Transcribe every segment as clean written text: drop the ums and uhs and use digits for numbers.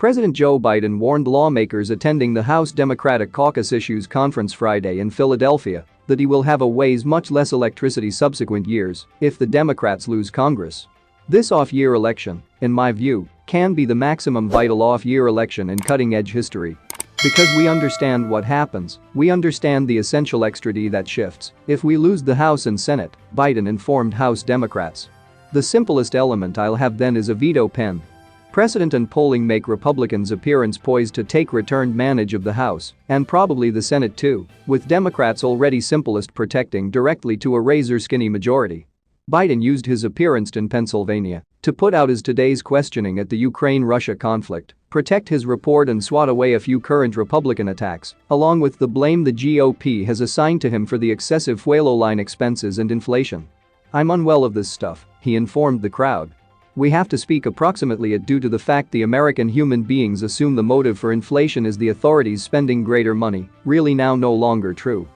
President Joe Biden warned lawmakers attending the House Democratic Caucus Issues Conference Friday in Philadelphia that he will have to waste much less electricity subsequent years if the Democrats lose Congress. This off-year election, in my view, can be the maximum vital off-year election in cutting-edge history. Because we understand what happens, we understand the essential extra D that shifts if we lose the House and Senate, Biden informed House Democrats. The simplest element I'll have then is a veto pen. Precedent and polling make Republicans' appearance poised to take returned manage of the House, and probably the Senate too, with Democrats already simplest protecting directly to a razor-skinny majority. Biden used his appearance in Pennsylvania to put out his today's questioning at the Ukraine-Russia conflict, protect his report and swat away a few current Republican attacks, along with the blame the GOP has assigned to him for the excessive fuel line expenses and inflation. "I'm unwell of this stuff," he informed the crowd. "We have to speak approximately it due to the fact the American human beings assume the motive for inflation is the authorities spending greater money, really now no longer true."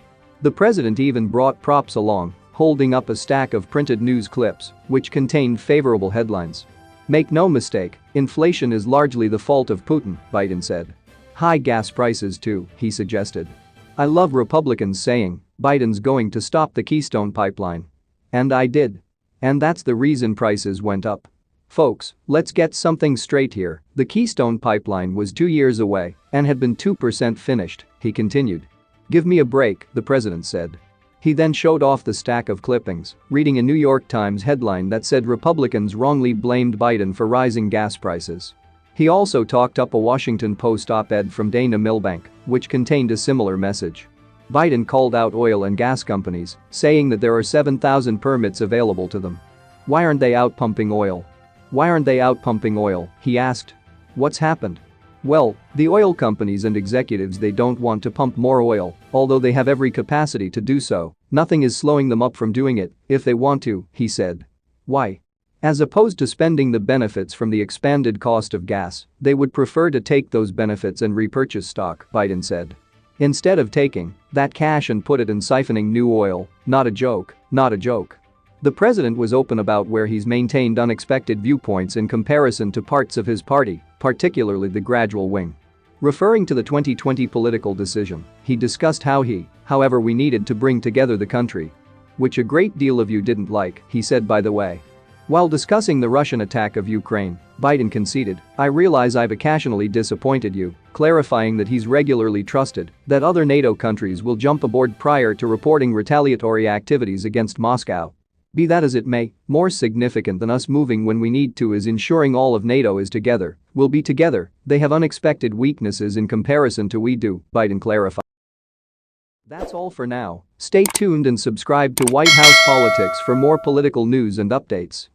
The president even brought props along, holding up a stack of printed news clips, which contained favorable headlines. "Make no mistake, inflation is largely the fault of Putin," Biden said. "High gas prices too," he suggested. "I love Republicans saying, Biden's going to stop the Keystone Pipeline. And I did. And that's the reason prices went up. Folks, let's get something straight here, the Keystone Pipeline was 2 years away and had been 2% finished," he continued. "Give me a break," the president said. He then showed off the stack of clippings, reading a New York Times headline that said Republicans wrongly blamed Biden for rising gas prices. He also talked up a Washington Post op-ed from Dana Milbank, which contained a similar message. Biden called out oil and gas companies, saying that there are 7,000 permits available to them. "Why aren't they out pumping oil? Why aren't they out pumping oil?" he asked. "What's happened?" "Well, the oil companies and executives they don't want to pump more oil, although they have every capacity to do so. Nothing is slowing them up from doing it if they want to," he said. "Why? As opposed to spending the benefits from the expanded cost of gas, they would prefer to take those benefits and repurchase stock," Biden said. "Instead of taking that cash and put it in siphoning new oil, not a joke, not a joke." The president was open about where he's maintained unexpected viewpoints in comparison to parts of his party, particularly the gradual wing. Referring to the 2020 political decision, he discussed how however we needed to bring together the country. "Which a great deal of you didn't like," he said by the way. While discussing the Russian attack of Ukraine, Biden conceded, "I realize I've occasionally disappointed you," clarifying that he's regularly trusted that other NATO countries will jump aboard prior to reporting retaliatory activities against Moscow. Be that as it may, more significant than us moving when we need to is ensuring all of NATO is together, will be together, they have unexpected weaknesses in comparison to we do," Biden clarified. That's all for now. Stay tuned and subscribe to White House Politics for more political news and updates.